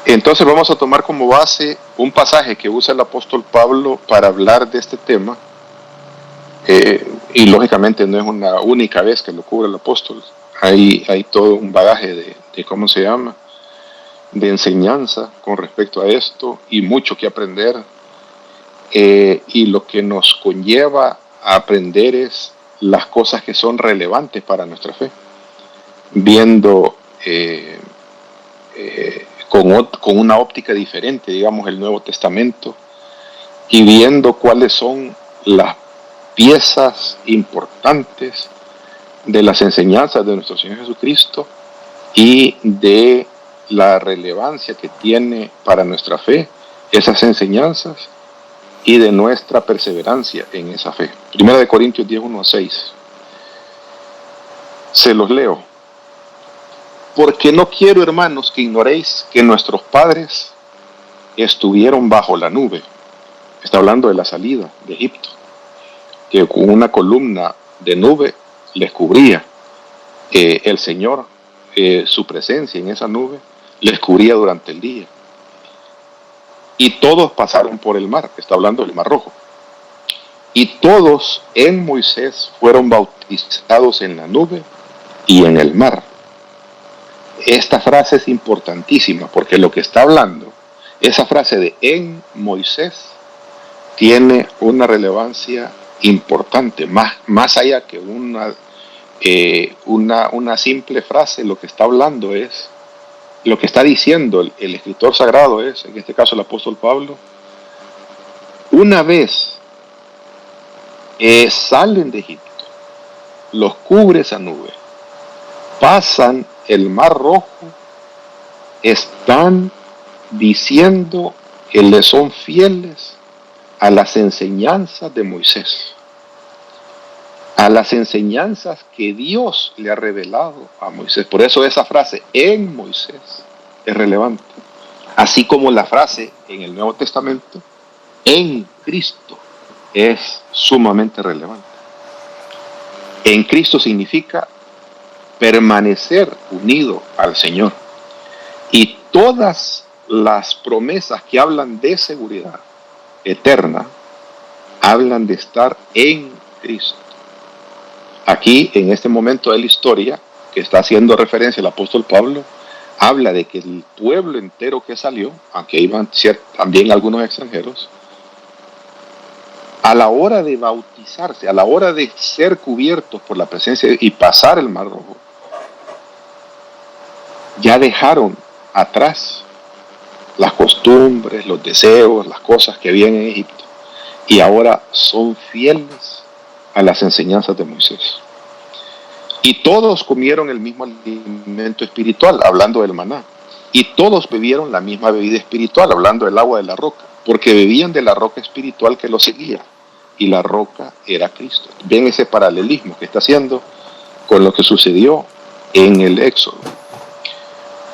Entonces vamos a tomar como base un pasaje que usa el apóstol Pablo para hablar de este tema, y lógicamente no es una única vez que lo cubre el apóstol. Hay todo un bagaje de ¿cómo se llama?, de enseñanza con respecto a esto, y mucho que aprender, y lo que nos conlleva a aprender es las cosas que son relevantes para nuestra fe, viendo con una óptica diferente, digamos, el Nuevo Testamento, y viendo cuáles son las piezas importantes de las enseñanzas de nuestro Señor Jesucristo y de la relevancia que tiene para nuestra fe esas enseñanzas y de nuestra perseverancia en esa fe. Primera de Corintios 10, 1 a 6. Se los leo. Porque no quiero, hermanos, que ignoréis que nuestros padres estuvieron bajo la nube. Está hablando de la salida de Egipto, que con una columna de nube les cubría. El Señor, su presencia en esa nube, les cubría durante el día. Y todos pasaron por el mar, está hablando del Mar Rojo. Y todos en Moisés fueron bautizados en la nube y en el mar. Esta frase es importantísima porque lo que está hablando, esa frase de en Moisés, tiene una relevancia importante, más allá que una simple frase. Lo que está hablando es, lo que está diciendo el escritor sagrado es, en este caso el apóstol Pablo, una vez salen de Egipto, los cubre esa nube, pasan el Mar Rojo, están diciendo que le son fieles a las enseñanzas de Moisés, a las enseñanzas que Dios le ha revelado a Moisés. Por eso esa frase en Moisés es relevante, así como la frase en el Nuevo Testamento en Cristo es sumamente relevante. En Cristo significa permanecer unido al Señor, y todas las promesas que hablan de seguridad eterna hablan de estar en Cristo. Aquí, en este momento de la historia que está haciendo referencia el apóstol Pablo, habla de que el pueblo entero que salió, aunque iban también algunos extranjeros, a la hora de bautizarse, a la hora de ser cubiertos por la presencia y pasar el Mar Rojo, ya dejaron atrás las costumbres, los deseos, las cosas que habían en Egipto, y ahora son fieles a las enseñanzas de Moisés. Y todos comieron el mismo alimento espiritual, hablando del maná, y todos bebieron la misma bebida espiritual, hablando del agua de la roca, porque bebían de la roca espiritual que los seguía, y la roca era Cristo. Ven ese paralelismo que está haciendo con lo que sucedió en el Éxodo.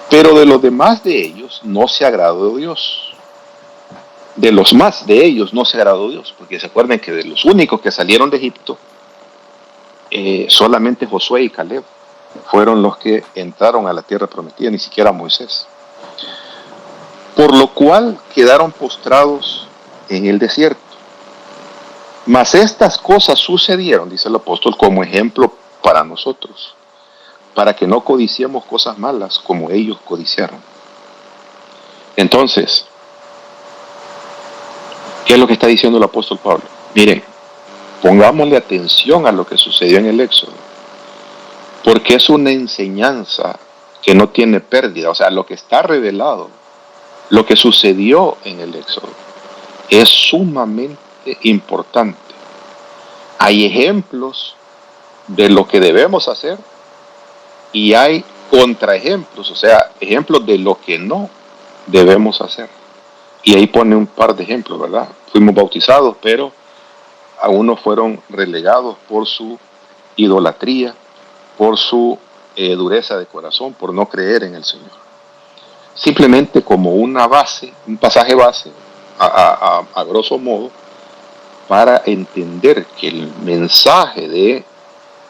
Pero de los demás de ellos no se agradó Dios. De los más de ellos no se agradó Dios, porque se acuerdan que de los únicos que salieron de Egipto, solamente Josué y Caleb fueron los que entraron a la tierra prometida, ni siquiera Moisés. Por lo cual quedaron postrados en el desierto. Mas estas cosas sucedieron, dice el apóstol, como ejemplo para nosotros, para que no codiciemos cosas malas como ellos codiciaron. Entonces, ¿qué es lo que está diciendo el apóstol Pablo? Miren, pongámosle atención a lo que sucedió en el Éxodo, porque es una enseñanza que no tiene pérdida. O sea, lo que está revelado, lo que sucedió en el Éxodo, es sumamente importante. Hay ejemplos de lo que debemos hacer y hay contraejemplos, o sea, ejemplos de lo que no debemos hacer. Y ahí pone un par de ejemplos, ¿verdad? Fuimos bautizados, pero a unos fueron relegados por su idolatría, por su dureza de corazón, por no creer en el Señor. Simplemente como una base, un pasaje base, a grosso modo, para entender que el mensaje de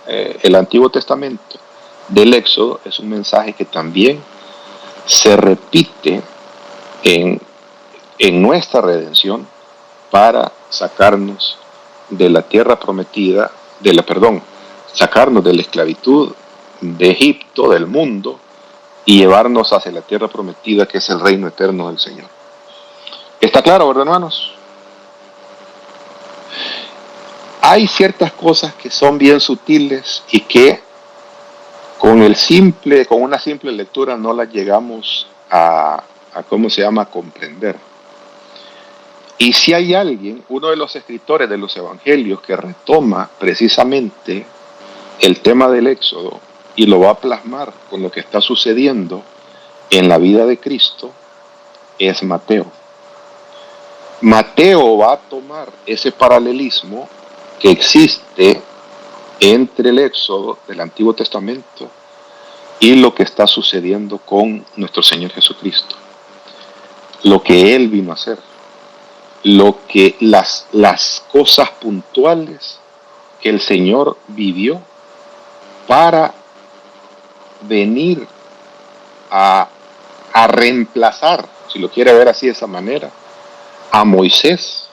el Antiguo Testamento del Éxodo es un mensaje que también se repite en, en nuestra redención para sacarnos de la tierra prometida, sacarnos de la esclavitud de Egipto, del mundo, y llevarnos hacia la tierra prometida, que es el reino eterno del Señor. ¿Está claro, verdad, hermanos? Hay ciertas cosas que son bien sutiles y que con una simple lectura no las llegamos a comprender. Y si hay alguien, uno de los escritores de los evangelios, que retoma precisamente el tema del Éxodo y lo va a plasmar con lo que está sucediendo en la vida de Cristo, es Mateo. Mateo va a tomar ese paralelismo que existe entre el Éxodo del Antiguo Testamento y lo que está sucediendo con nuestro Señor Jesucristo. Lo que Él vino a hacer. Las cosas puntuales que el Señor vivió para venir a reemplazar, si lo quiere ver así de esa manera, a Moisés,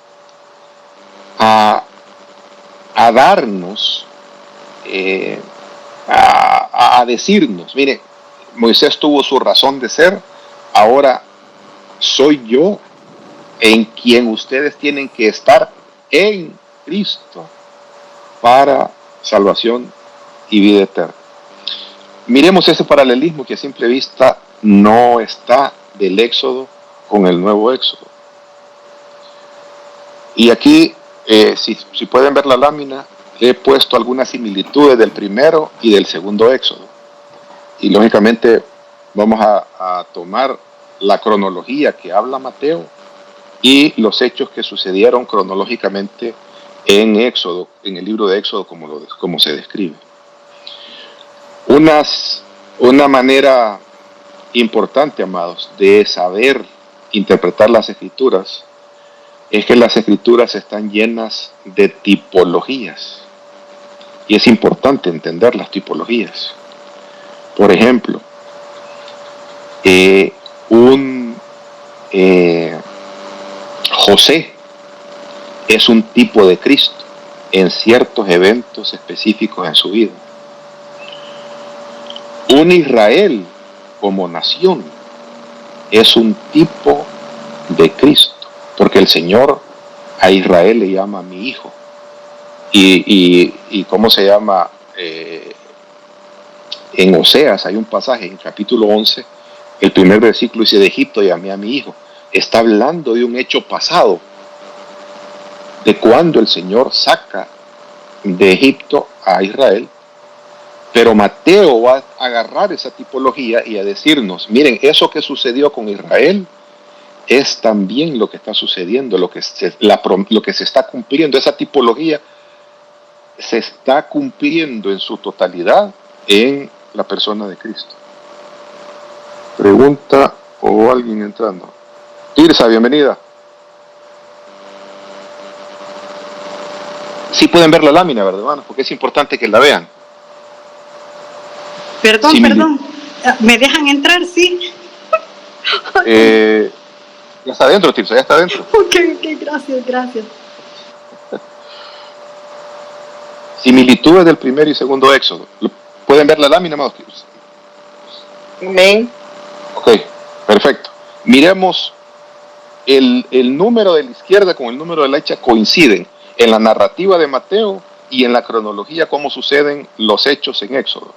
a darnos, a decirnos, mire, Moisés tuvo su razón de ser, ahora soy yo en quien ustedes tienen que estar en Cristo para salvación y vida eterna. Miremos ese paralelismo que a simple vista no está del Éxodo con el nuevo Éxodo. Y aquí, si pueden ver la lámina, he puesto algunas similitudes del primero y del segundo Éxodo. Y lógicamente vamos a tomar la cronología que habla Mateo y los hechos que sucedieron cronológicamente en Éxodo, en el libro de Éxodo, como se describe. Una manera importante, amados, de saber interpretar las Escrituras es que las Escrituras están llenas de tipologías. Y es importante entender las tipologías. Por ejemplo, José es un tipo de Cristo en ciertos eventos específicos en su vida. Un Israel como nación es un tipo de Cristo, porque el Señor a Israel le llama mi hijo. Y ¿cómo se llama? En Oseas hay un pasaje en capítulo 11, el primer versículo dice: de Egipto llamé a mi hijo. Está hablando de un hecho pasado, de cuando el Señor saca de Egipto a Israel. Pero Mateo va a agarrar esa tipología y a decirnos, miren, eso que sucedió con Israel es también lo que está sucediendo, lo que se está cumpliendo. Esa tipología se está cumpliendo en su totalidad en la persona de Cristo. Pregunta o alguien entrando. Tirsa, bienvenida. Sí pueden ver la lámina, ¿verdad, hermanos? Porque es importante que la vean. Perdón. ¿Me dejan entrar? Sí. Ya está adentro, Tirsa, ya está adentro. Ok, gracias. Similitudes del primer y segundo Éxodo. ¿Pueden ver la lámina, amados? Amén. Ok, perfecto. Miremos, el número de la izquierda con el número de la derecha coinciden en la narrativa de Mateo y en la cronología cómo suceden los hechos en Éxodo.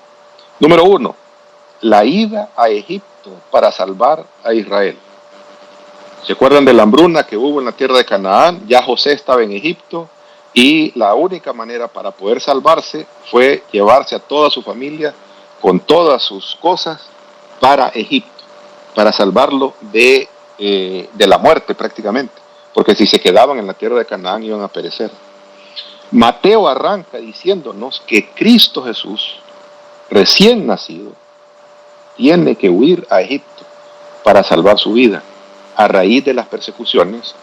Número 1, la ida a Egipto para salvar a Israel. ¿Se acuerdan de la hambruna que hubo en la tierra de Canaán? Ya José estaba en Egipto y la única manera para poder salvarse fue llevarse a toda su familia con todas sus cosas para Egipto, para salvarlo de la muerte prácticamente, porque si se quedaban en la tierra de Canaán iban a perecer. Mateo arranca diciéndonos que Cristo Jesús, recién nacido, tiene que huir a Egipto para salvar su vida a raíz de las persecuciones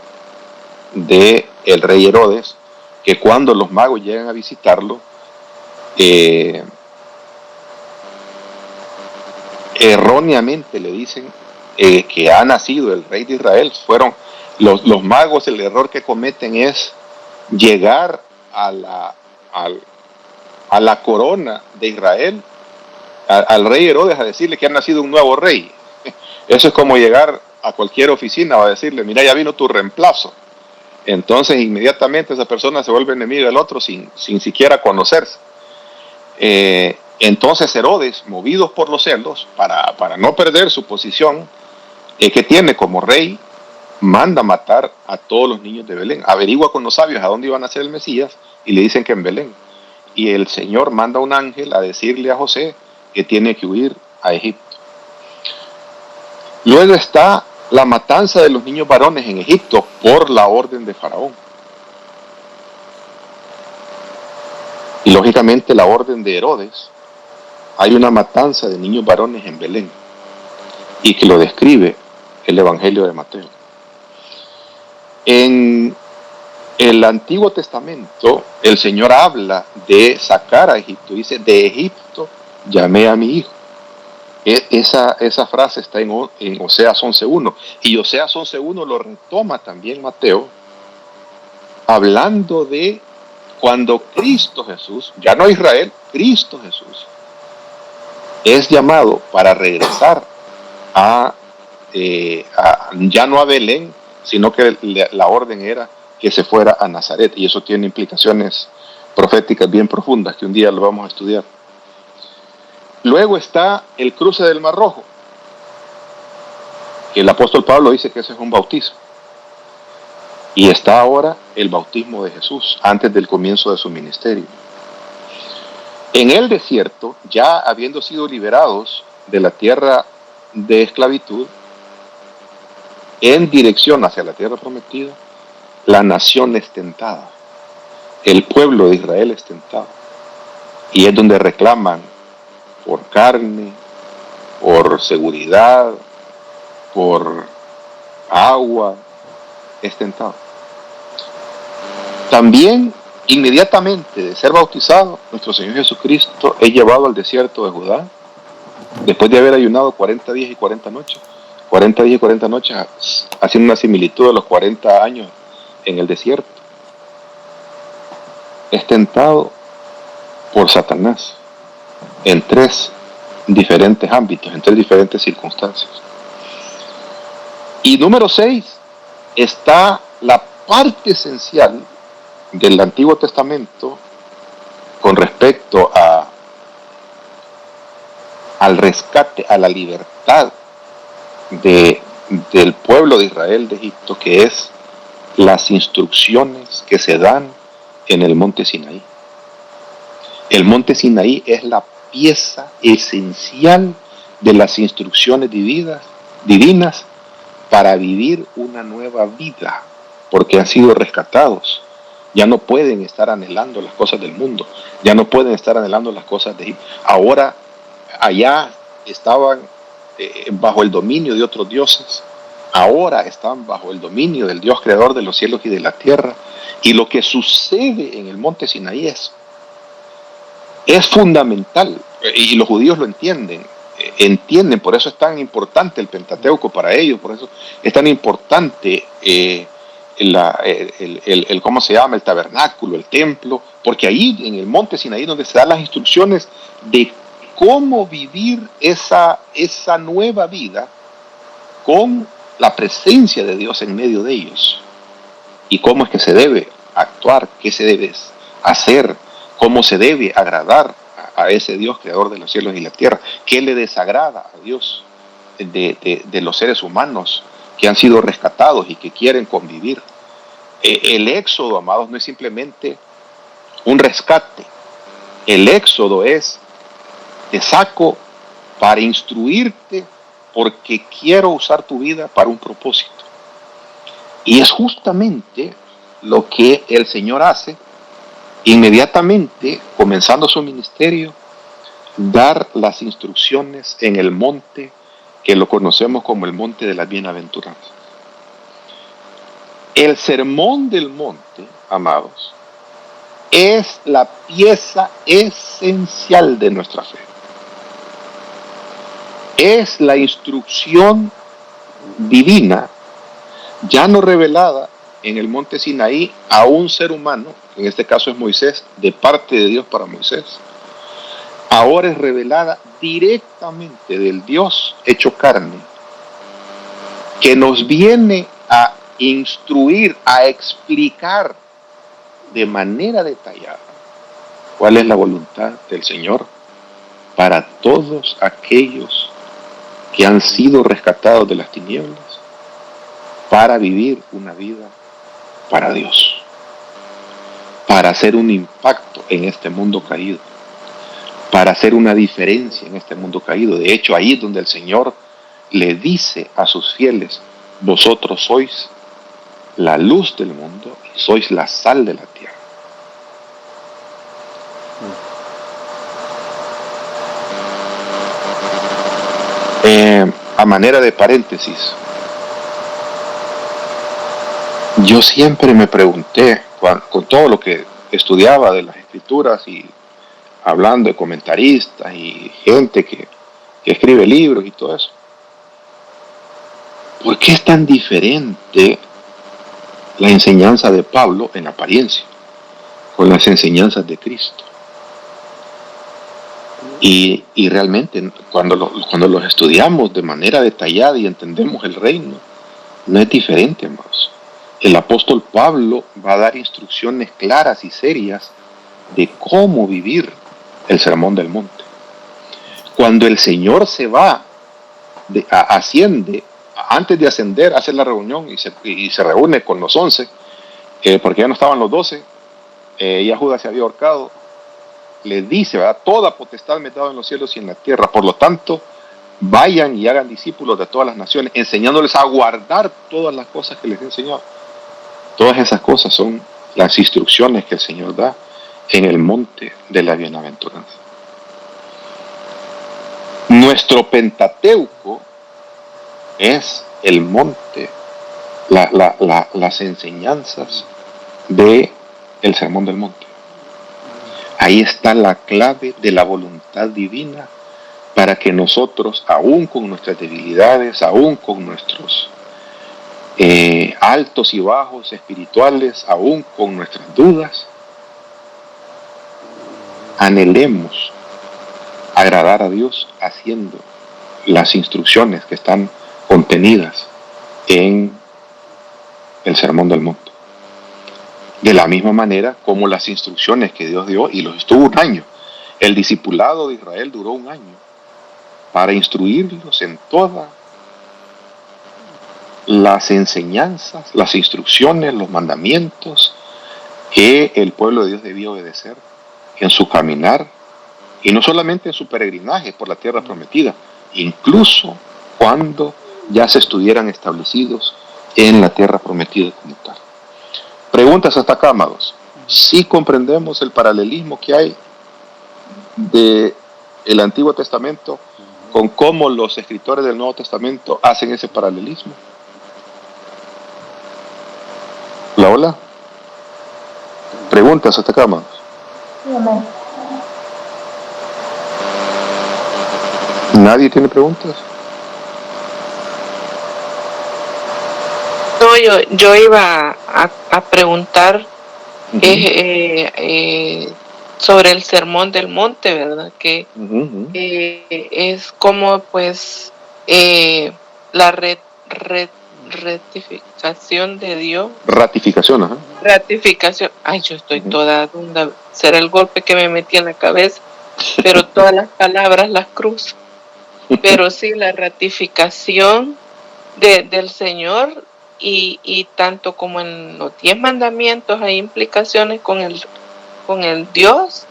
del rey Herodes, que cuando los magos llegan a visitarlo, erróneamente le dicen que ha nacido el rey de Israel, fueron los magos. El error que cometen es llegar a la corona de Israel, al rey Herodes, a decirle que ha nacido un nuevo rey. Eso es como llegar a cualquier oficina o a decirle, mira, ya vino tu reemplazo. Entonces inmediatamente esa persona se vuelve enemiga del otro sin siquiera conocerse. Entonces Herodes, movidos por los celos, para no perder su posición que tiene como rey, manda matar a todos los niños de Belén. Averigua con los sabios a dónde iban a nacer el Mesías y le dicen que en Belén. Y el Señor manda un ángel a decirle a José que tiene que huir a Egipto. Luego está la matanza de los niños varones en Egipto por la orden de Faraón. Y lógicamente la orden de Herodes. Hay una matanza de niños varones en Belén y que lo describe el Evangelio de Mateo. En el Antiguo Testamento el Señor habla de sacar a Egipto. Dice, de Egipto llamé a mi hijo. Esa frase está en Oseas 11.1. Y Oseas 11.1 lo retoma también Mateo, hablando de cuando Cristo Jesús, ya no Israel, Cristo Jesús, es llamado para regresar ya no a Belén, sino que la orden era que se fuera a Nazaret. Y eso tiene implicaciones proféticas bien profundas que un día lo vamos a estudiar. Luego está el cruce del Mar Rojo, que el apóstol Pablo dice que ese es un bautismo. Y está ahora el bautismo de Jesús, antes del comienzo de su ministerio. En el desierto, ya habiendo sido liberados de la tierra de esclavitud, en dirección hacia la tierra prometida, la nación es tentada. El pueblo de Israel es tentado. Y es donde reclaman por carne, por seguridad, por agua, es tentado. También, inmediatamente de ser bautizado, nuestro Señor Jesucristo es llevado al desierto de Judá, después de haber ayunado 40 días y 40 noches. 40 días y 40 noches, haciendo una similitud de los 40 años en el desierto. Es tentado por Satanás en 3 diferentes ámbitos, en 3 diferentes circunstancias. Y número 6 está la parte esencial del Antiguo Testamento con respecto al rescate, a la libertad del pueblo de Israel de Egipto, que es las instrucciones que se dan en el monte Sinaí. El monte Sinaí es la pieza esencial de las instrucciones divinas para vivir una nueva vida, porque han sido rescatados. Ya no pueden estar anhelando las cosas del mundo, ya no pueden estar anhelando las cosas de Egipto. Ahora, allá estaban bajo el dominio de otros dioses, ahora están bajo el dominio del Dios creador de los cielos y de la tierra. Y lo que sucede en el monte Sinaí es fundamental, y los judíos lo entienden, por eso es tan importante el Pentateuco para ellos, por eso es tan importante ¿cómo se llama? El tabernáculo, el templo, porque ahí en el monte Sinaí donde se dan las instrucciones de cómo vivir esa nueva vida con la presencia de Dios en medio de ellos, y cómo es que se debe actuar, qué se debe hacer, cómo se debe agradar a ese Dios creador de los cielos y la tierra, qué le desagrada a Dios de los seres humanos que han sido rescatados y que quieren convivir. El éxodo, amados, no es simplemente un rescate. El éxodo es: te saco para instruirte porque quiero usar tu vida para un propósito. Y es justamente lo que el Señor hace inmediatamente, comenzando su ministerio, dar las instrucciones en el monte que lo conocemos como el monte de las bienaventuranzas. El sermón del monte, amados, es la pieza esencial de nuestra fe. Es la instrucción divina, ya no revelada en el monte Sinaí a un ser humano, en este caso es Moisés, de parte de Dios para Moisés, ahora es revelada directamente del Dios hecho carne, que nos viene a instruir, a explicar de manera detallada cuál es la voluntad del Señor para todos aquellos que han sido rescatados de las tinieblas para vivir una vida para Dios, para hacer un impacto en este mundo caído, para hacer una diferencia en este mundo caído. De hecho, ahí es donde el Señor le dice a sus fieles: vosotros sois la luz del mundo y sois la sal de la tierra. A manera de paréntesis, yo siempre me pregunté, con todo lo que estudiaba de las escrituras y hablando de comentaristas y gente que escribe libros y todo eso, ¿por qué es tan diferente la enseñanza de Pablo en apariencia con las enseñanzas de Cristo? Y realmente cuando los estudiamos de manera detallada y entendemos el reino, no es diferente, amados. El apóstol Pablo va a dar instrucciones claras y serias de cómo vivir el sermón del monte. Cuando el Señor se va, asciende, antes de ascender, hace la reunión y se reúne con los 11, porque ya no estaban los 12, ya Judas se había ahorcado. Le dice, ¿verdad? Toda potestad me he dado en los cielos y en la tierra. Por lo tanto, vayan y hagan discípulos de todas las naciones, enseñándoles a guardar todas las cosas que les he enseñado. Todas esas cosas son las instrucciones que el Señor da en el monte de la bienaventuranza. Nuestro Pentateuco es el monte, las enseñanzas del sermón del monte. Ahí está la clave de la voluntad divina para que nosotros, aún con nuestras debilidades, aún con nuestros altos y bajos espirituales, aún con nuestras dudas, anhelemos agradar a Dios haciendo las instrucciones que están contenidas en el Sermón del Monte. De la misma manera como las instrucciones que Dios dio, y los estuvo un año. El discipulado de Israel duró un año para instruirlos en todas las enseñanzas, las instrucciones, los mandamientos que el pueblo de Dios debía obedecer en su caminar, y no solamente en su peregrinaje por la tierra prometida, incluso cuando ya se estuvieran establecidos en la tierra prometida como tal. Preguntas hasta acá, amados. ¿Sí comprendemos el paralelismo que hay del Antiguo Testamento con cómo los escritores del Nuevo Testamento hacen ese paralelismo? Hola. Preguntas hasta acá, amados. ¿Nadie tiene preguntas? No, yo iba a preguntar sobre el sermón del monte, ¿verdad? Que es como pues la rectificación de Dios. Ratificación, ajá. Ratificación. Ay, yo estoy toda dunda. Será el golpe que me metí en la cabeza, pero todas las palabras las cruzo. Pero sí, la ratificación del Señor. Y tanto como en los 10 mandamientos hay implicaciones con el Dios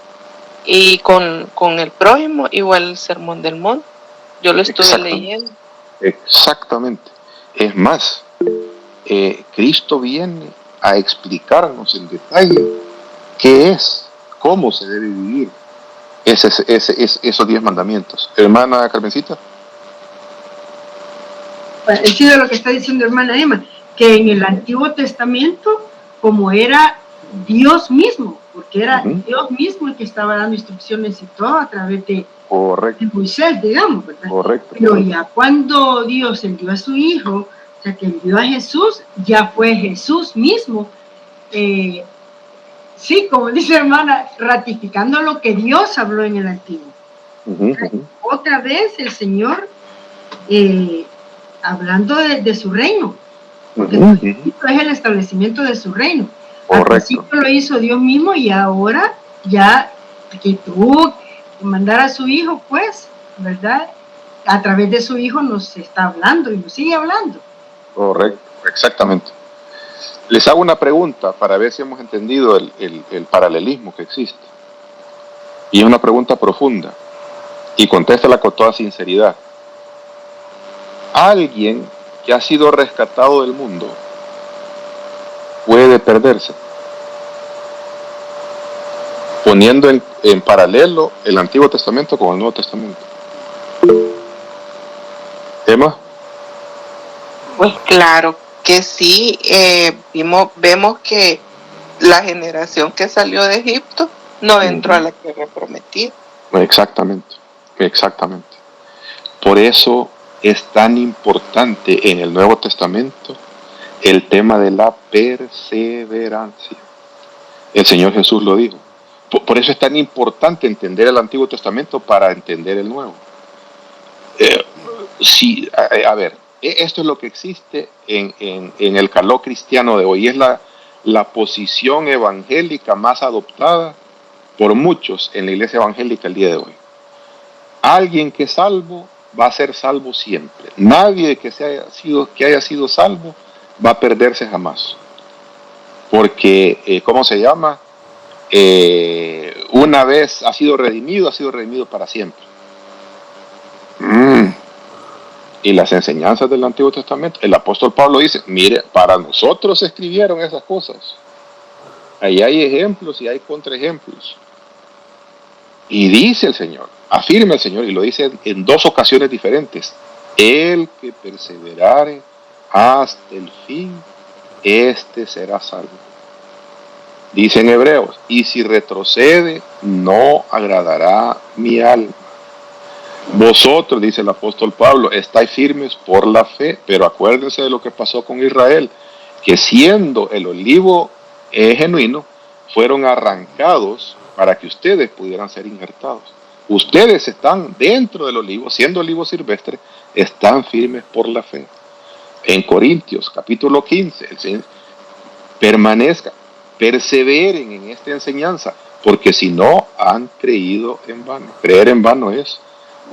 y con el prójimo, igual el sermón del monte. Yo lo estuve leyendo. Exactamente. Es más, Cristo viene a explicarnos en detalle qué es, cómo se debe vivir esos 10 mandamientos. Hermana Carmencita. Parecido a lo que está diciendo hermana Emma, que en el Antiguo Testamento, como era Dios mismo, porque era Dios mismo el que estaba dando instrucciones y todo a través de Moisés, digamos, ¿verdad? Correcto. Pero ya cuando Dios envió a su Hijo hasta que envió a Jesús, ya fue Jesús mismo, sí, como dice la hermana, ratificando lo que Dios habló en el Antiguo. Otra vez el Señor hablando de su reino, porque es el establecimiento de su reino. Al principio lo hizo Dios mismo y ahora ya que tuvo que mandar a su Hijo, pues, ¿verdad? A través de su Hijo nos está hablando y nos sigue hablando. Correcto, exactamente. Les hago una pregunta para ver si hemos entendido el paralelismo que existe. Y es una pregunta profunda. Y contéstela con toda sinceridad. ¿Alguien que ha sido rescatado del mundo puede perderse? Poniendo en paralelo el Antiguo Testamento con el Nuevo Testamento. ¿Tema? Pues claro que sí. Vemos que la generación que salió de Egipto no entró a la tierra prometida. Exactamente. Por eso es tan importante en el Nuevo Testamento el tema de la perseverancia. El Señor Jesús lo dijo. Por eso es tan importante entender el Antiguo Testamento para entender el Nuevo. Esto es lo que existe en el calor cristiano de hoy. Es la posición evangélica más adoptada por muchos en la iglesia evangélica el día de hoy. Alguien que es salvo va a ser salvo siempre. Nadie que haya sido salvo va a perderse jamás. Porque, ¿cómo se llama? Una vez ha sido redimido para siempre. Y las enseñanzas del Antiguo Testamento, el apóstol Pablo dice, mire, para nosotros se escribieron esas cosas. Ahí hay ejemplos y hay contraejemplos. Y dice el Señor, afirma el Señor, y lo dice en dos ocasiones diferentes, el que perseverare hasta el fin, este será salvo. Dice en Hebreos, y si retrocede, no agradará mi alma. Vosotros, dice el apóstol Pablo, estáis firmes por la fe, pero acuérdense de lo que pasó con Israel, que siendo el olivo genuino, fueron arrancados para que ustedes pudieran ser injertados. Ustedes están dentro del olivo, siendo olivo silvestre, están firmes por la fe. En Corintios, capítulo 15, el Señor permanezca, perseveren en esta enseñanza, porque si no han creído en vano. Creer en vano es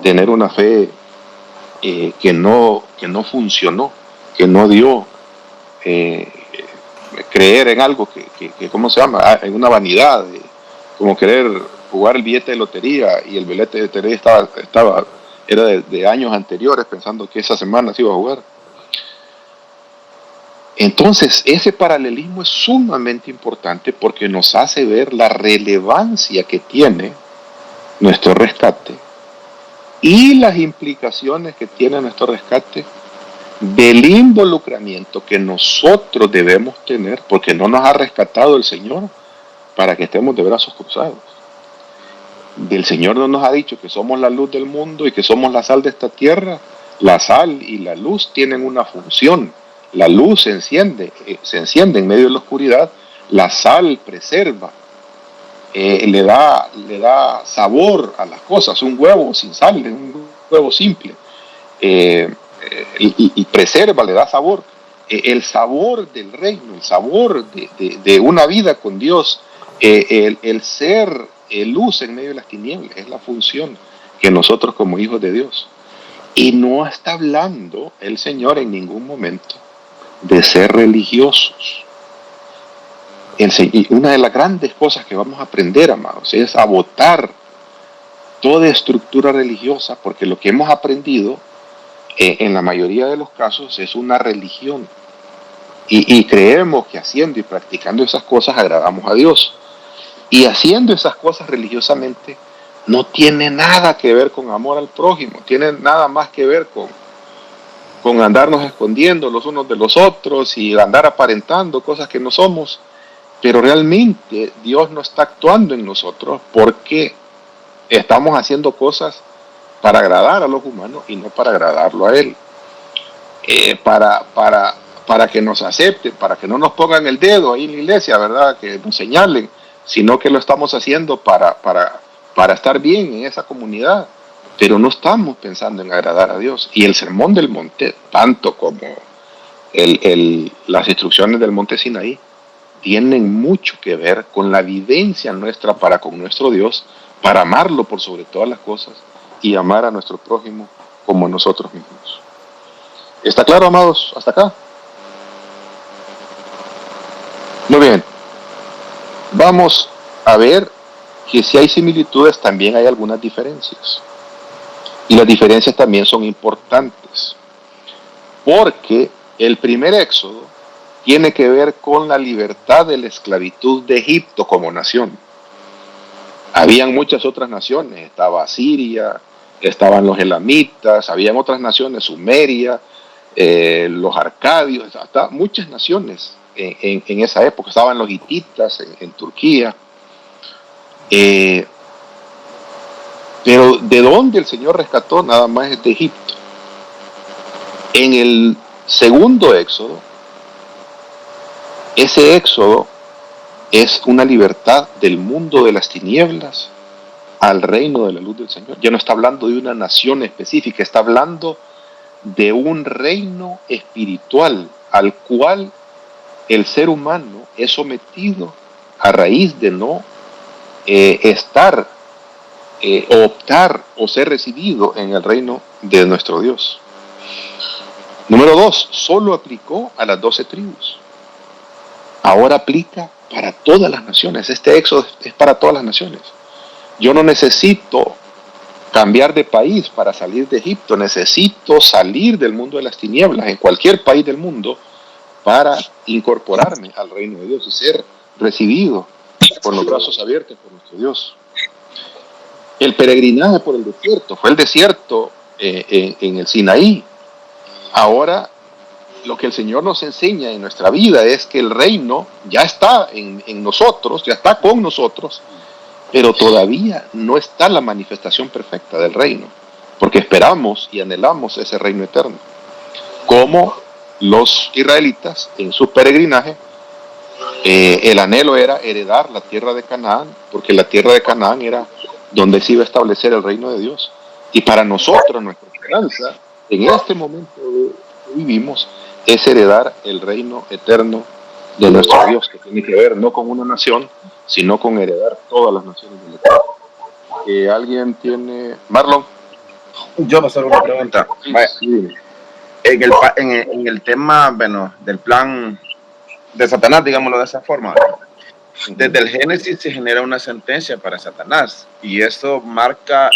tener una fe que no funcionó, que no dio, creer en algo que ¿cómo se llama? En una vanidad, como querer jugar el billete de lotería, y el billete de lotería era de años anteriores, pensando que esa semana se iba a jugar. Entonces, ese paralelismo es sumamente importante porque nos hace ver la relevancia que tiene nuestro rescate y las implicaciones que tiene nuestro rescate del involucramiento que nosotros debemos tener, porque no nos ha rescatado el Señor para que estemos de brazos cruzados. El Señor no nos ha dicho que somos la luz del mundo y que somos la sal de esta tierra. La sal y la luz tienen una función. La luz se enciende en medio de la oscuridad. La sal preserva, le da sabor a las cosas. Un huevo sin sal es un huevo simple. Y preserva, le da sabor. El sabor del reino, el sabor de una vida con Dios, el ser luz en medio de las tinieblas, es la función que nosotros como hijos de Dios. Y no está hablando el Señor en ningún momento de ser religiosos. Y una de las grandes cosas que vamos a aprender, amados, es a botar toda estructura religiosa, porque lo que hemos aprendido en la mayoría de los casos es una religión. Y creemos que haciendo y practicando esas cosas agradamos a Dios. Y haciendo esas cosas religiosamente no tiene nada que ver con amor al prójimo, tiene nada más que ver con andarnos escondiendo los unos de los otros y andar aparentando cosas que no somos. Pero realmente Dios no está actuando en nosotros porque estamos haciendo cosas para agradar a los humanos y no para agradarlo a Él. para que nos acepten, para que no nos pongan el dedo ahí en la iglesia, ¿verdad? Que nos señalen, sino que lo estamos haciendo para estar bien en esa comunidad, pero no estamos pensando en agradar a Dios. Y el sermón del monte, tanto como las instrucciones del monte Sinaí, tienen mucho que ver con la vivencia nuestra para con nuestro Dios, para amarlo por sobre todas las cosas y amar a nuestro prójimo como a nosotros mismos. ¿Está claro, amados, hasta acá? Muy bien. Vamos a ver que si hay similitudes, también hay algunas diferencias. Y las diferencias también son importantes. Porque el primer éxodo tiene que ver con la libertad de la esclavitud de Egipto como nación. Habían muchas otras naciones. Estaba Siria, estaban los elamitas, habían otras naciones, Sumeria, los arcadios, hasta muchas naciones en esa época. Estaban los hititas en Turquía. Pero ¿de dónde el Señor rescató? Nada más es de Egipto. En el segundo éxodo, ese éxodo es una libertad del mundo de las tinieblas al reino de la luz del Señor. Ya no está hablando de una nación específica, está hablando de un reino espiritual al cual el ser humano es sometido a raíz de no optar o ser recibido en el reino de nuestro Dios. Número 2, solo aplicó a las 12 tribus. Ahora aplica para todas las naciones. Este éxodo es para todas las naciones. Yo no necesito cambiar de país para salir de Egipto. Necesito salir del mundo de las tinieblas en cualquier país del mundo para incorporarme al reino de Dios y ser recibido con los brazos abiertos por nuestro Dios. El peregrinaje por el desierto, fue el desierto en el Sinaí. Ahora lo que el Señor nos enseña en nuestra vida es que el reino ya está en nosotros, ya está con nosotros, pero todavía no está la manifestación perfecta del reino, porque esperamos y anhelamos ese reino eterno. Como los israelitas en su peregrinaje, el anhelo era heredar la tierra de Canaán, porque la tierra de Canaán era donde se iba a establecer el reino de Dios. Y para nosotros, nuestra esperanza, en este momento que vivimos, es heredar el reino eterno de nuestro Dios, que tiene que ver no con una nación, sino con heredar todas las naciones de la tierra. ¿Alguien tiene? Marlon. Yo voy a hacer una pregunta. Sí. En el tema, bueno, del plan de Satanás, digámoslo de esa forma, desde el Génesis se genera una sentencia para Satanás y eso marca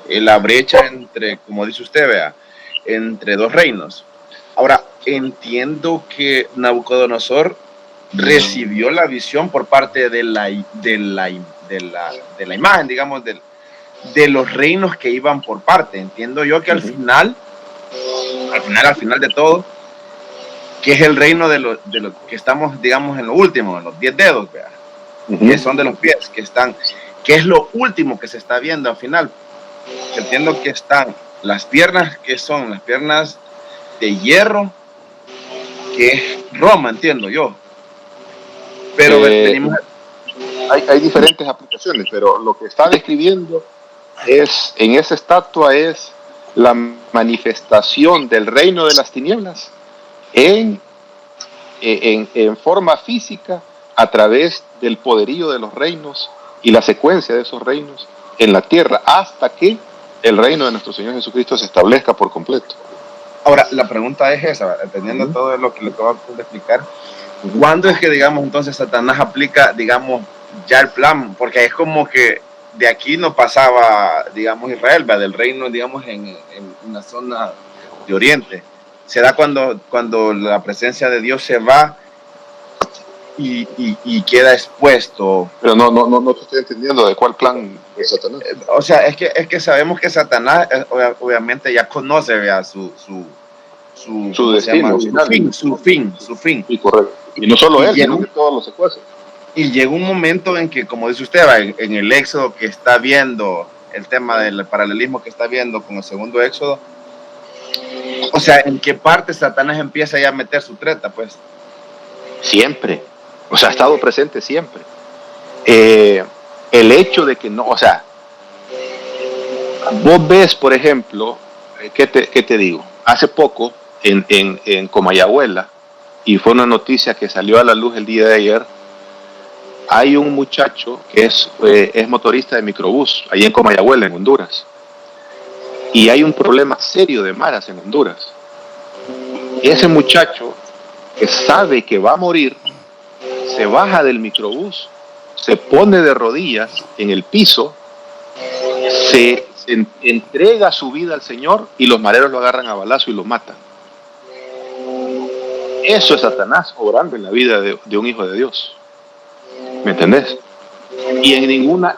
la brecha entre, como dice usted, vea, entre dos reinos. Ahora, entiendo que Nabucodonosor recibió la visión por parte de la imagen, digamos, de los reinos que iban por parte. Entiendo yo que al final de todo, que es el reino de lo que estamos, digamos, en lo último, en los 10 dedos, vea, que son de los pies, que es lo último que se está viendo al final. Entiendo que están las piernas, que son las piernas de hierro, que es Roma, entiendo yo. Pero hay diferentes aplicaciones, pero lo que está describiendo en esa estatua es la manifestación del reino de las tinieblas en forma física a través del poderío de los reinos y la secuencia de esos reinos en la tierra hasta que el reino de nuestro Señor Jesucristo se establezca por completo. Ahora, la pregunta es esa, entendiendo todo lo que le acabo de explicar, ¿cuándo es que, digamos, entonces Satanás aplica, digamos, ya el plan? Porque es como que de aquí no pasaba, digamos, Israel, ¿verdad? Del reino, digamos, en una zona de Oriente. Se da cuando la presencia de Dios se va y queda expuesto. Pero no te estoy entendiendo de cuál plan es Satanás. O sea, es que sabemos que Satanás obviamente ya conoce, vea, su destino, su fin. Sí, correcto. Y no solo él, sino que todos los secuaces. Y llega un momento en que, como dice usted, en el éxodo que está viendo, el tema del paralelismo que está viendo con el segundo éxodo, O sea, ¿en qué parte Satanás empieza ya a meter su treta, pues? Siempre. O sea, ha estado presente siempre. El hecho de que no, o sea, vos ves, por ejemplo, ¿qué te digo? Hace poco, en Comayagüela, y fue una noticia que salió a la luz el día de ayer, hay un muchacho que es motorista de microbús, ahí en Comayagüela, en Honduras. Y hay un problema serio de maras en Honduras. Ese muchacho, que sabe que va a morir, se baja del microbús, se pone de rodillas en el piso, se entrega su vida al Señor y los mareros lo agarran a balazo y lo matan. Eso es Satanás obrando en la vida de un hijo de Dios. ¿Me entendés? Y en ninguna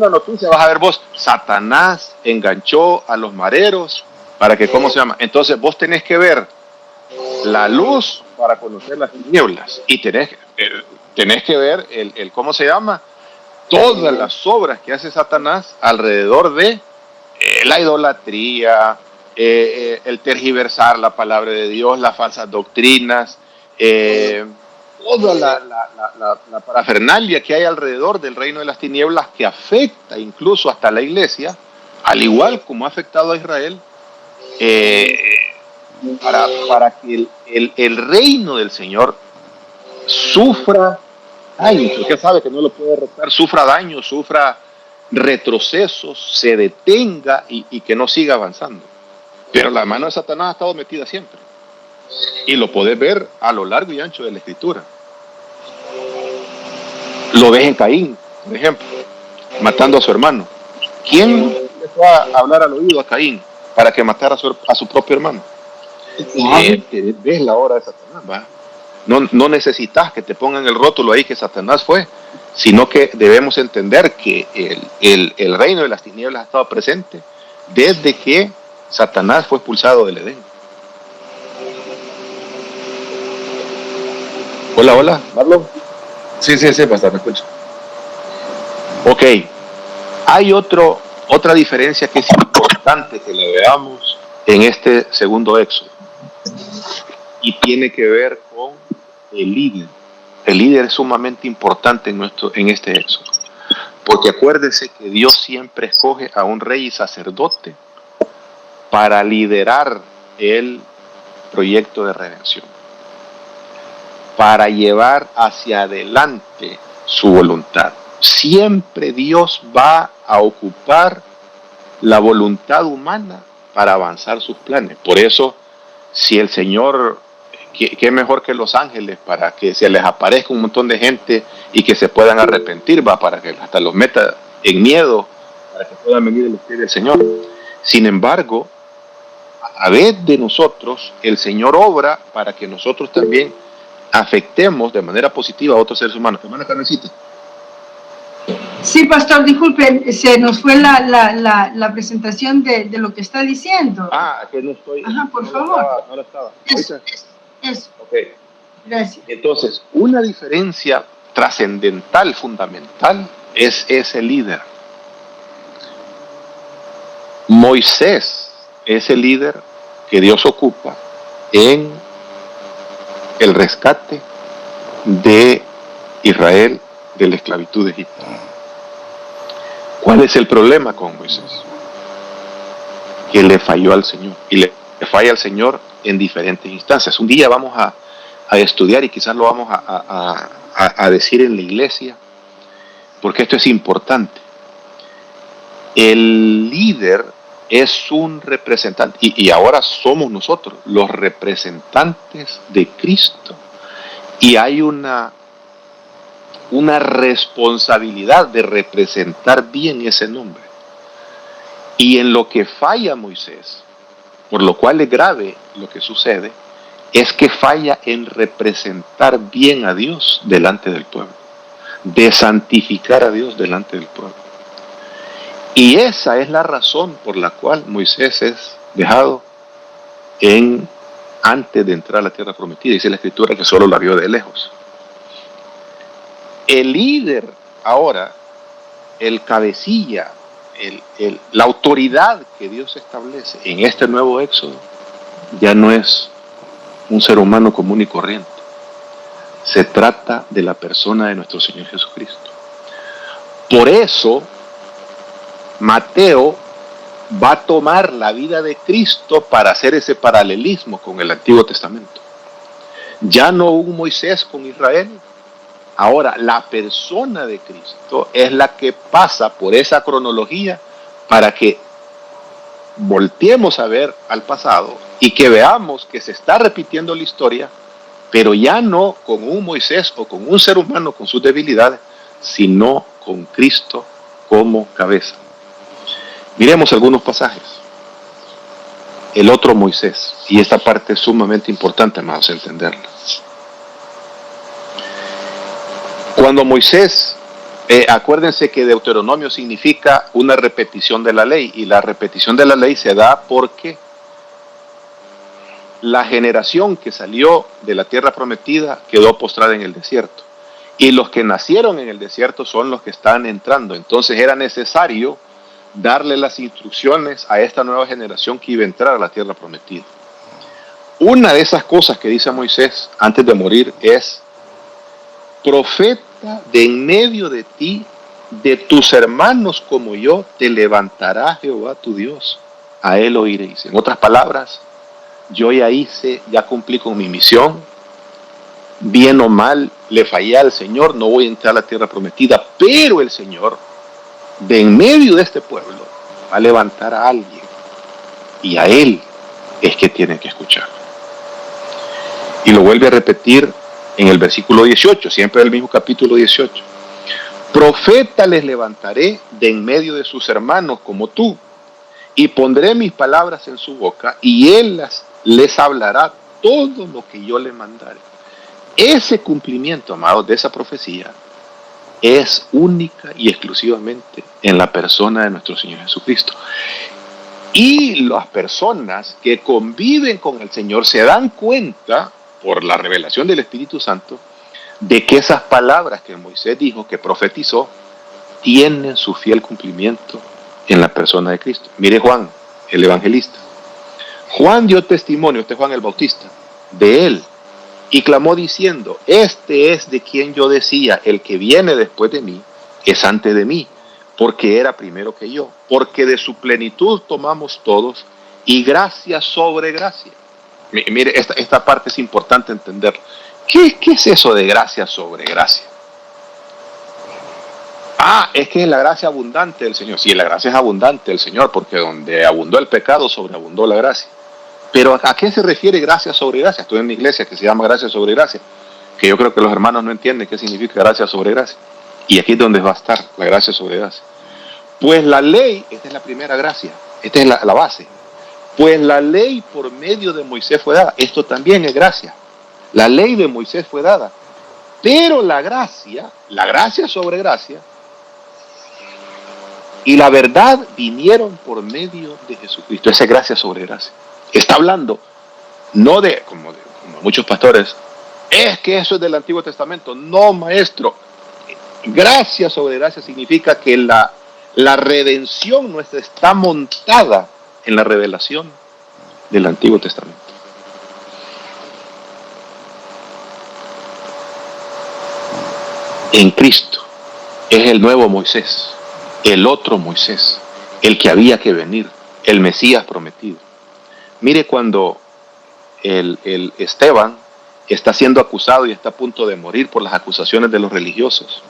noticia vas a ver vos, Satanás enganchó a los mareros para que, ¿cómo se llama? Entonces vos tenés que ver la luz para conocer las tinieblas y tenés que ver ¿cómo se llama? Todas las obras que hace Satanás alrededor de la idolatría, el tergiversar la palabra de Dios, las falsas doctrinas, toda la parafernalia que hay alrededor del reino de las tinieblas que afecta incluso hasta la iglesia, al igual como ha afectado a Israel, para que el reino del Señor sufra daños, porque sabe que no lo puede derrotar, sufra daños, sufra retrocesos, se detenga y que no siga avanzando. Pero la mano de Satanás ha estado metida siempre. Y lo podés ver a lo largo y ancho de la Escritura. Lo ves en Caín, por ejemplo, matando a su hermano. ¿Quién le fue a hablar al oído a Caín para que matara a su propio hermano? Ves la obra de Satanás, ¿va? No necesitas que te pongan el rótulo ahí que Satanás fue, sino que debemos entender que el reino de las tinieblas ha estado presente desde que Satanás fue expulsado del Edén. Hola, Marlon. Sí, pastor, me escucho. Ok, hay otra diferencia que es importante que la veamos en este segundo éxodo, y tiene que ver con el líder. El líder es sumamente importante en este éxodo, porque acuérdese que Dios siempre escoge a un rey y sacerdote para liderar el proyecto de redención, para llevar hacia adelante su voluntad. Siempre Dios va a ocupar la voluntad humana para avanzar sus planes. Por eso, si el Señor, qué mejor que los ángeles, para que se les aparezca un montón de gente y que se puedan arrepentir, va, para que hasta los meta en miedo, para que puedan venir a los pies del Señor. Sin embargo, a través de nosotros, el Señor obra para que nosotros también afectemos de manera positiva a otros seres humanos. Hermana Carmencita. Sí, pastor, disculpe, se nos fue la presentación de lo que está diciendo. Que no estoy. Ajá, por favor. No la estaba. Eso. Ok. Gracias. Entonces, una diferencia trascendental, fundamental, es ese líder. Moisés es el líder que Dios ocupa en el rescate de Israel de la esclavitud de Egipto. ¿Cuál es el problema con Moisés? Que le falló al Señor, y le falla al Señor en diferentes instancias. Un día vamos a estudiar, y quizás lo vamos a decir en la iglesia, porque esto es importante. El líder es un representante, y ahora somos nosotros los representantes de Cristo, y hay una responsabilidad de representar bien ese nombre. Y en lo que falla Moisés, por lo cual es grave lo que sucede, es que falla en representar bien a Dios delante del pueblo, de santificar a Dios delante del pueblo. Y esa es la razón por la cual Moisés es dejado antes de entrar a la tierra prometida. Dice la Escritura que solo la vio de lejos. El líder ahora, el cabecilla, la autoridad que Dios establece en este nuevo éxodo, ya no es un ser humano común y corriente. Se trata de la persona de nuestro Señor Jesucristo. Por eso, Mateo va a tomar la vida de Cristo para hacer ese paralelismo con el Antiguo Testamento. Ya no un Moisés con Israel. Ahora, la persona de Cristo es la que pasa por esa cronología para que volteemos a ver al pasado y que veamos que se está repitiendo la historia, pero ya no con un Moisés o con un ser humano con sus debilidades, sino con Cristo como cabeza. Miremos algunos pasajes. El otro Moisés, y esta parte es sumamente importante, amados, entenderla. Cuando Moisés, acuérdense que Deuteronomio significa una repetición de la ley, y la repetición de la ley se da porque la generación que salió de la tierra prometida quedó postrada en el desierto, y los que nacieron en el desierto son los que están entrando. Entonces era necesario darle las instrucciones a esta nueva generación que iba a entrar a la tierra prometida. Una de esas cosas que dice Moisés antes de morir es: profeta de en medio de ti, de tus hermanos como yo, te levantará Jehová tu Dios, a él oiréis. En otras palabras, yo ya cumplí con mi misión, bien o mal, le fallé al Señor, no voy a entrar a la tierra prometida, pero el Señor, de en medio de este pueblo, va a levantar a alguien, y a él es que tienen que escuchar. Y lo vuelve a repetir en el versículo 18, siempre del mismo capítulo 18. Profeta les levantaré de en medio de sus hermanos como tú, y pondré mis palabras en su boca, y él les hablará todo lo que yo le mandare. Ese cumplimiento, amados, de esa profecía es única y exclusivamente en la persona de nuestro Señor Jesucristo. Y las personas que conviven con el Señor se dan cuenta, por la revelación del Espíritu Santo, de que esas palabras que Moisés dijo, que profetizó, tienen su fiel cumplimiento en la persona de Cristo. Mire Juan, el evangelista. Juan dio testimonio, Juan el Bautista, de él, y clamó diciendo: este es de quien yo decía, el que viene después de mí es antes de mí, porque era primero que yo, porque de su plenitud tomamos todos, y gracia sobre gracia. Mire, esta parte es importante entender. ¿Qué es eso de gracia sobre gracia? Es que es la gracia abundante del Señor. Sí, la gracia es abundante del Señor, porque donde abundó el pecado, sobreabundó la gracia. Pero ¿a qué se refiere gracia sobre gracia? Estoy en una iglesia que se llama gracia sobre gracia, que yo creo que los hermanos no entienden qué significa gracia sobre gracia. Y aquí es donde va a estar la gracia sobre gracia. Pues la ley, esta es la primera gracia, esta es la base. Pues la ley por medio de Moisés fue dada. Esto también es gracia. La ley de Moisés fue dada. Pero la gracia sobre gracia, y la verdad vinieron por medio de Jesucristo. Esa es gracia sobre gracia. Está hablando, no como muchos pastores, es que eso es del Antiguo Testamento. No, maestro. Gracia sobre gracia significa que la redención nuestra está montada en la revelación del Antiguo Testamento. En Cristo es el nuevo Moisés, el otro Moisés, el que había que venir, el Mesías prometido. Mire cuando el Esteban está siendo acusado y está a punto de morir por las acusaciones de los religiosos,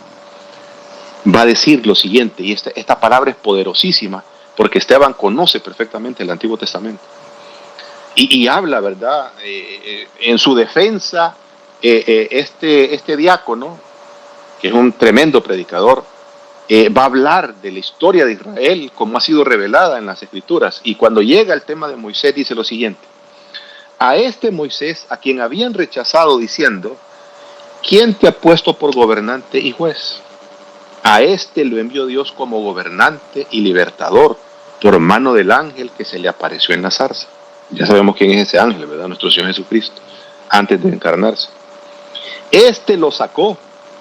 va a decir lo siguiente, y esta palabra es poderosísima, porque Esteban conoce perfectamente el Antiguo Testamento. Y habla, ¿verdad? En su defensa, este diácono, que es un tremendo predicador, va a hablar de la historia de Israel como ha sido revelada en las Escrituras. Y cuando llega el tema de Moisés, dice lo siguiente: a este Moisés, a quien habían rechazado diciendo: ¿quién te ha puesto por gobernante y juez? A este lo envió Dios como gobernante y libertador por mano del ángel que se le apareció en la zarza. Ya sabemos quién es ese ángel, ¿verdad? Nuestro Señor Jesucristo, antes de encarnarse. Este lo sacó,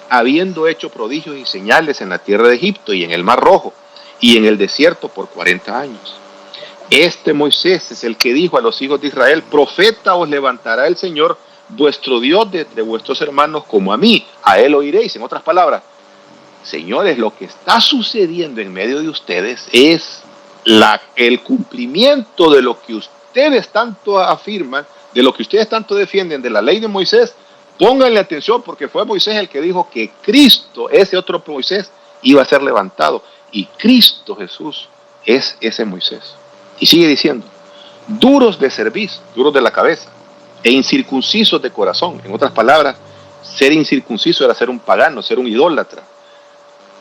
habiendo hecho prodigios y señales en la tierra de Egipto y en el Mar Rojo y en el desierto por 40 años. Este Moisés es el que dijo a los hijos de Israel: profeta os levantará el Señor vuestro Dios de entre vuestros hermanos como a mí, a él oiréis. En otras palabras, señores, lo que está sucediendo en medio de ustedes es el cumplimiento de lo que ustedes tanto afirman, de lo que ustedes tanto defienden de la ley de Moisés. Pónganle atención, porque fue Moisés el que dijo que Cristo, ese otro Moisés, iba a ser levantado, y Cristo Jesús es ese Moisés. Y sigue diciendo: duros de cerviz, duros de la cabeza, e incircuncisos de corazón. En otras palabras, ser incircunciso era ser un pagano, ser un idólatra.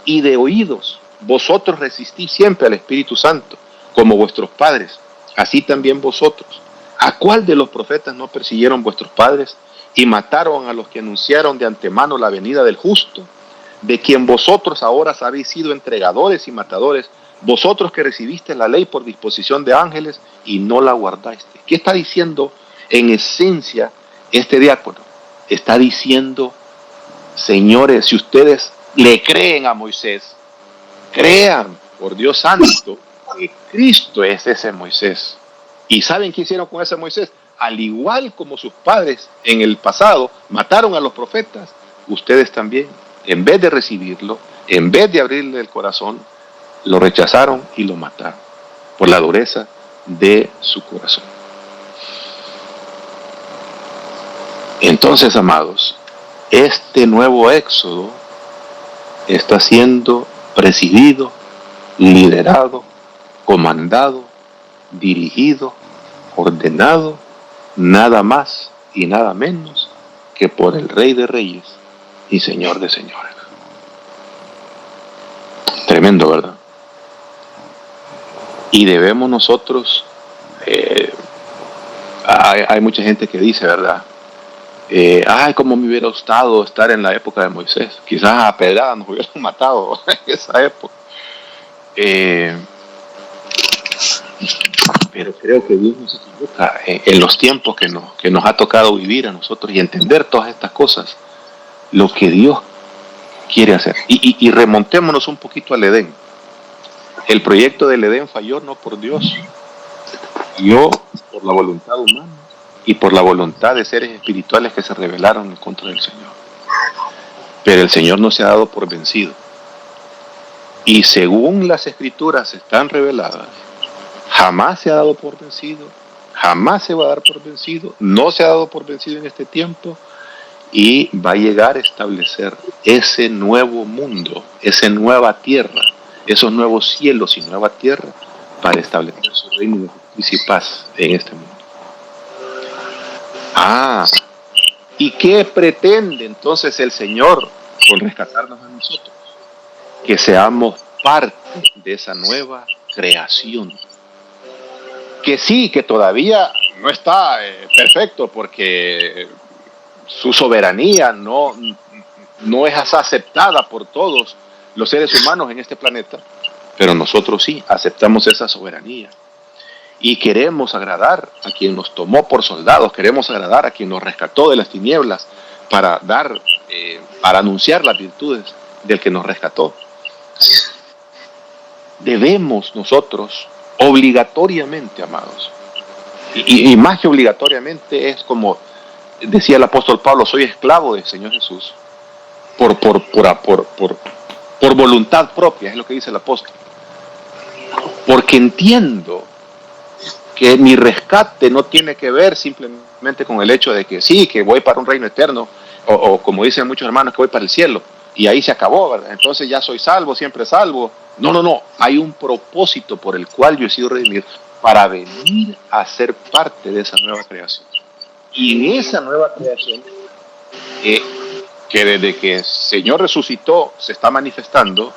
Y de oídos, vosotros resistís siempre al Espíritu Santo, como vuestros padres, así también vosotros. ¿A cuál de los profetas no persiguieron vuestros padres y mataron a los que anunciaron de antemano la venida del justo, de quien vosotros ahora habéis sido entregadores y matadores, vosotros que recibiste la ley por disposición de ángeles y no la guardaste? ¿Qué está diciendo en esencia este diácono? Está diciendo: señores, si ustedes le creen a Moisés, crean, por Dios santo, que Cristo es ese Moisés. ¿Y saben qué hicieron con ese Moisés? Al igual como sus padres en el pasado mataron a los profetas, ustedes también, en vez de recibirlo, en vez de abrirle el corazón, lo rechazaron y lo mataron por la dureza de su corazón. Entonces, amados, este nuevo éxodo está siendo presidido, liderado, comandado, dirigido, ordenado, nada más y nada menos que por el Rey de Reyes y Señor de Señores. Tremendo, ¿verdad? Y debemos nosotros, hay mucha gente que dice, ¿verdad? Ay, cómo me hubiera gustado estar en la época de Moisés. Quizás a pedrada nos hubieran matado en esa época. Pero creo que Dios nos equivoca en los tiempos que nos ha tocado vivir a nosotros y entender todas estas cosas, lo que Dios quiere hacer. Y remontémonos un poquito al Edén. El proyecto del Edén falló no por Dios, falló por la voluntad humana y por la voluntad de seres espirituales que se rebelaron en contra del Señor. Pero el Señor no se ha dado por vencido. Y según las Escrituras están reveladas, jamás se ha dado por vencido, jamás se va a dar por vencido, no se ha dado por vencido en este tiempo, y va a llegar a establecer ese nuevo mundo, esa nueva tierra, esos nuevos cielos y nueva tierra, para establecer su reino de justicia y paz en este mundo. ¿Y qué pretende entonces el Señor con rescatarnos a nosotros? Que seamos parte de esa nueva creación. Que sí, que todavía no está perfecto, porque su soberanía no es aceptada por todos los seres humanos en este planeta, pero nosotros sí aceptamos esa soberanía. Y queremos agradar a quien nos tomó por soldados, queremos agradar a quien nos rescató de las tinieblas para anunciar las virtudes del que nos rescató. Debemos nosotros obligatoriamente, amados, y más que obligatoriamente, es como decía el apóstol Pablo: soy esclavo del Señor Jesús por voluntad propia, es lo que dice el apóstol, porque entiendo que mi rescate no tiene que ver simplemente con el hecho de que sí, que voy para un reino eterno, o como dicen muchos hermanos, que voy para el cielo, y ahí se acabó, ¿verdad? Entonces ya soy salvo, siempre salvo. No, hay un propósito por el cual yo he sido redimido, para venir a ser parte de esa nueva creación. Y en esa nueva creación, que desde que el Señor resucitó se está manifestando,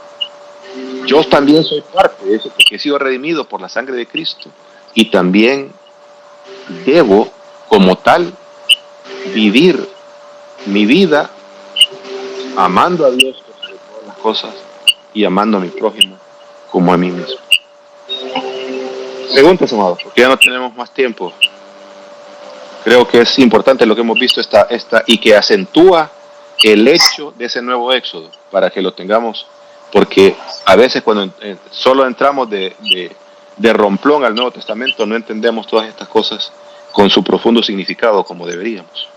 yo también soy parte de eso, porque he sido redimido por la sangre de Cristo, y también debo, como tal, vivir mi vida amando a Dios por sobre todas las cosas y amando a mi prójimo como a mí mismo. Preguntas, amados, porque ya no tenemos más tiempo. Creo que es importante lo que hemos visto y que acentúa el hecho de ese nuevo éxodo, para que lo tengamos, porque a veces cuando solo entramos de de romplón al Nuevo Testamento no entendemos todas estas cosas con su profundo significado como deberíamos.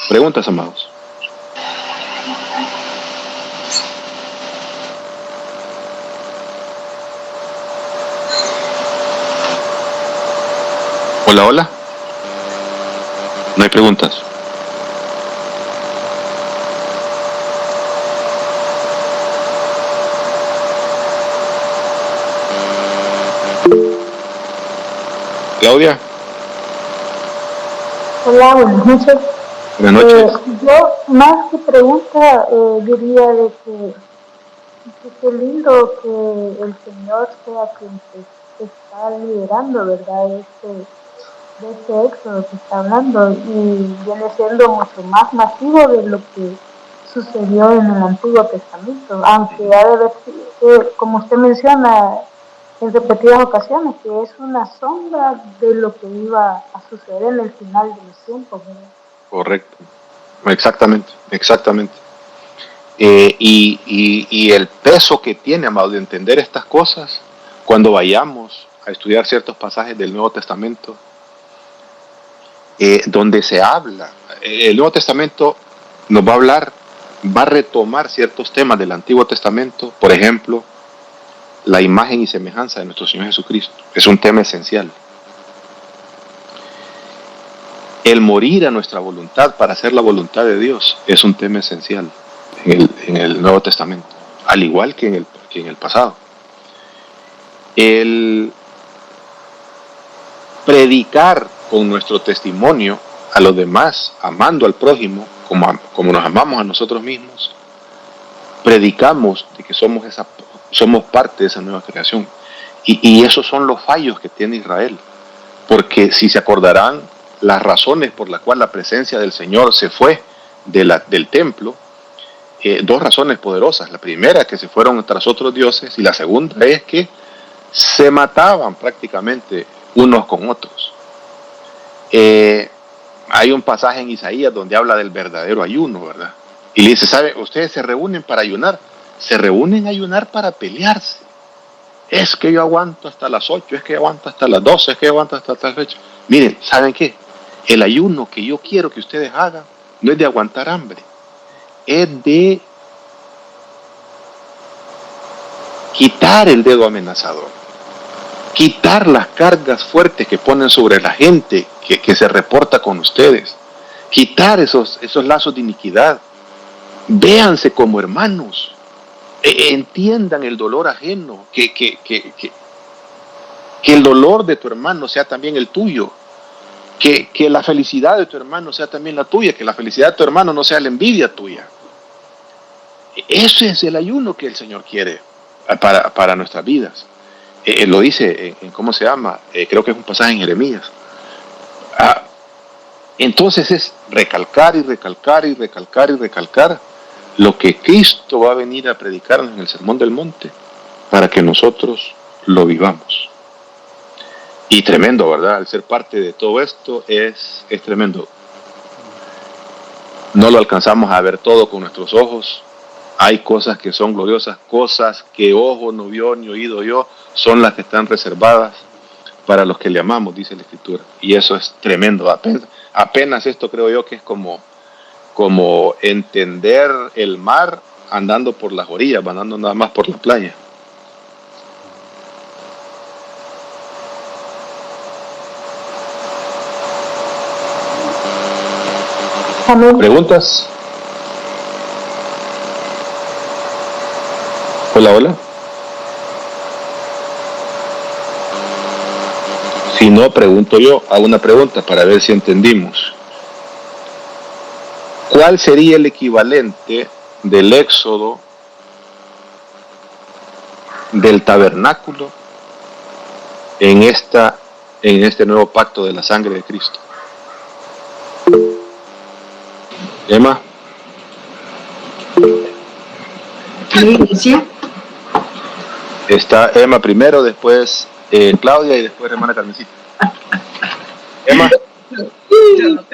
Preguntas, amados. Hola, hola. No hay preguntas. Claudia. Hola, buenas noches. Buenas noches. Yo, más que pregunta, diría de que qué lindo que el Señor sea quien te está liderando, ¿verdad? De este éxodo que está hablando, y viene siendo mucho más masivo de lo que sucedió en el Antiguo Testamento, aunque ha de haber sido, como usted menciona en repetidas ocasiones, que es una sombra de lo que iba a suceder en el final de los tiempos, ¿verdad? Correcto. Exactamente. Y el peso que tiene, amado, de entender estas cosas cuando vayamos a estudiar ciertos pasajes del Nuevo Testamento, donde se habla, el Nuevo Testamento nos va a hablar, va a retomar ciertos temas del Antiguo Testamento, por ejemplo, la imagen y semejanza de nuestro Señor Jesucristo, es un tema esencial. El morir a nuestra voluntad para hacer la voluntad de Dios es un tema esencial en el Nuevo Testamento, al igual que en el pasado. El predicar con nuestro testimonio a los demás, amando al prójimo como nos amamos a nosotros mismos, predicamos de que somos parte de esa nueva creación. Y esos son los fallos que tiene Israel, porque si se acordarán las razones por las cuales la presencia del Señor se fue del templo, dos razones poderosas. La primera, que se fueron tras otros dioses, y la segunda es que se mataban prácticamente unos con otros. Hay un pasaje en Isaías donde habla del verdadero ayuno, ¿verdad? Y le dice, ¿sabe? Ustedes se reúnen para ayunar, se reúnen a ayunar para pelearse. Es que yo aguanto hasta las 8, es que yo aguanto hasta las 12, es que yo aguanto hasta tal fecha. Miren, ¿saben qué? El ayuno que yo quiero que ustedes hagan no es de aguantar hambre, es de quitar el dedo amenazador, quitar las cargas fuertes que ponen sobre la gente que se reporta con ustedes, quitar esos lazos de iniquidad. Véanse como hermanos, entiendan el dolor ajeno, que el dolor de tu hermano sea también el tuyo, que la felicidad de tu hermano sea también la tuya, que la felicidad de tu hermano no sea la envidia tuya. Ese es el ayuno que el Señor quiere para nuestras vidas. Lo dice en ¿cómo se llama? Creo que es un pasaje en Jeremías. Entonces es recalcar y recalcar y recalcar y recalcar lo que Cristo va a venir a predicarnos en el Sermón del Monte para que nosotros lo vivamos. Y tremendo, ¿verdad? Al ser parte de todo esto es tremendo. No lo alcanzamos a ver todo con nuestros ojos. Hay cosas que son gloriosas, cosas que ojo no vio ni oído oyó, son las que están reservadas para los que le amamos, dice la Escritura. Y eso es tremendo. Apenas esto creo yo que es como entender el mar andando por las orillas, andando nada más por la playa. Amén. ¿Preguntas? Hola, hola. Si no, pregunto yo, hago una pregunta para ver si entendimos. ¿Cuál sería el equivalente del éxodo del tabernáculo en este nuevo pacto de la sangre de Cristo? Emma. La iglesia. Está Emma primero, después Claudia y después hermana Carmencita. Emma.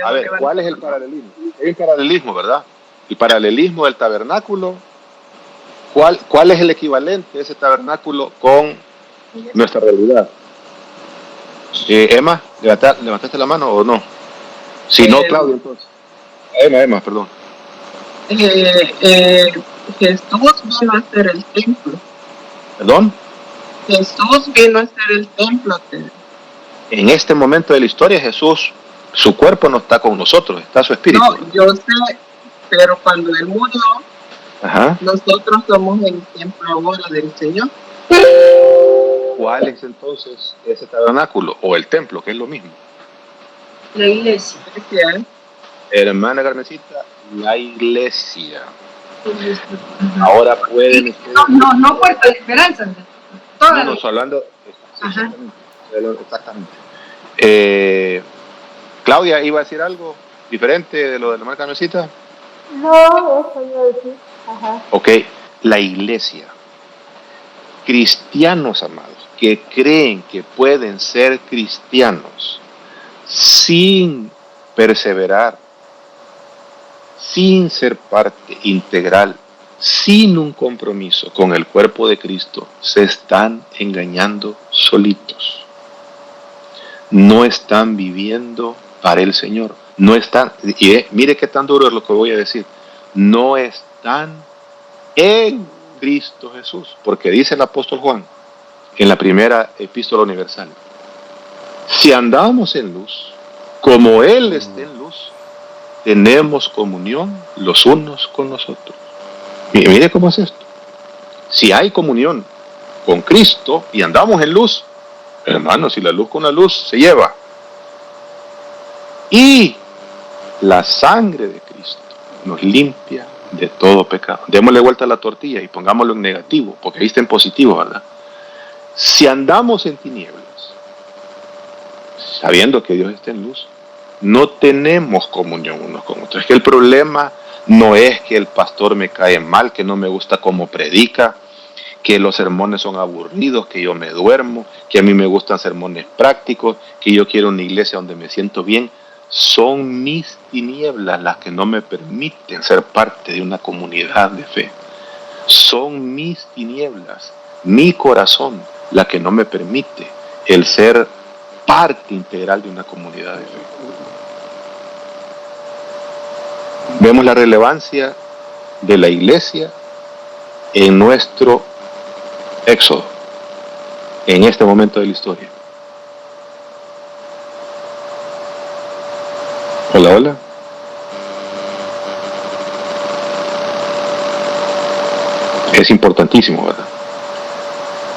A ver, ¿cuál es el paralelismo? Hay un paralelismo, ¿verdad? El paralelismo del tabernáculo. ¿Cuál es el equivalente de ese tabernáculo con nuestra realidad? Emma, ¿levantaste la mano o no? Si no, Claudio, entonces. Emma, perdón. Jesús vino a hacer el templo. ¿Perdón? Jesús vino a hacer el templo. En este momento de la historia, Jesús, su cuerpo no está con nosotros, está su espíritu. No, yo sé, pero cuando Él murió, nosotros somos el templo ahora del Señor. ¿Cuál es entonces ese tabernáculo o el templo, que es lo mismo? La iglesia. Hermana Carmencita, la iglesia. Ahora pueden ustedes... No Puerto de Esperanza. No, hablando... Exactamente. Claudia, ¿iba a decir algo diferente de lo de la hermana Carmencita? No, eso iba a decir. Ok, la iglesia. Cristianos, amados, que creen que pueden ser cristianos sin perseverar, sin ser parte integral, sin un compromiso con el cuerpo de Cristo, se están engañando solitos. No están viviendo para el Señor. No están, y mire qué tan duro es lo que voy a decir, no están en Cristo Jesús, porque dice el apóstol Juan en la primera epístola universal: si andamos en luz, como Él está en luz, tenemos comunión los unos con los otros. Y mire cómo es esto. Si hay comunión con Cristo y andamos en luz, hermanos, si la luz con la luz se lleva, y la sangre de Cristo nos limpia de todo pecado. Démosle vuelta a la tortilla y pongámoslo en negativo, porque ahí está en positivo, ¿verdad? Si andamos en tinieblas, sabiendo que Dios está en luz, no tenemos comunión unos con otros. Es que el problema no es que el pastor me cae mal, que no me gusta cómo predica, que los sermones son aburridos, que yo me duermo, que a mí me gustan sermones prácticos, que yo quiero una iglesia donde me siento bien. Son mis tinieblas las que no me permiten ser parte de una comunidad de fe. Son mis tinieblas, mi corazón, la que no me permite el ser parte integral de una comunidad de fe. Vemos la relevancia de la iglesia en nuestro éxodo, en este momento de la historia. Hola. Es importantísimo, ¿verdad?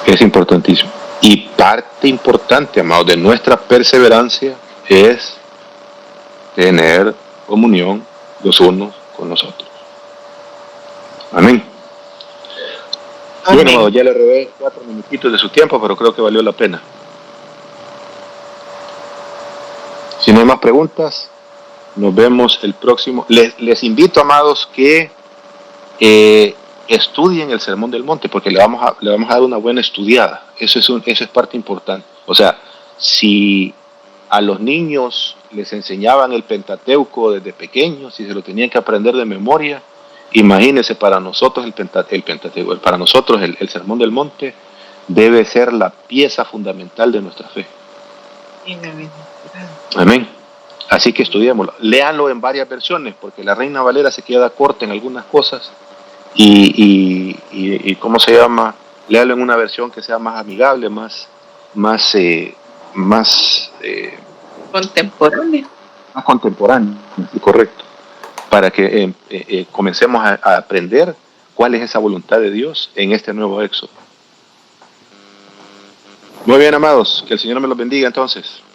Es importantísimo. Y parte importante, amados, de nuestra perseverancia es tener comunión los unos con los otros. Amén. Bueno, amados, ya le robé 4 minutitos de su tiempo, pero creo que valió la pena. Si no hay más preguntas, nos vemos el próximo. Les invito, amados, que estudien el Sermón del Monte, porque le vamos a dar una buena estudiada. Eso es parte importante. O sea, si a los niños les enseñaban el Pentateuco desde pequeños y se lo tenían que aprender de memoria, imagínense, para nosotros el Pentateuco, para nosotros el Sermón del Monte debe ser la pieza fundamental de nuestra fe. Amén. Así que estudiémoslo. Léanlo en varias versiones, porque la Reina Valera se queda corta en algunas cosas. Y ¿cómo se llama? Léalo en una versión que sea más amigable, más contemporánea. Más contemporánea, correcto. Para que comencemos a aprender cuál es esa voluntad de Dios en este nuevo éxodo. Muy bien, amados. Que el Señor me los bendiga entonces.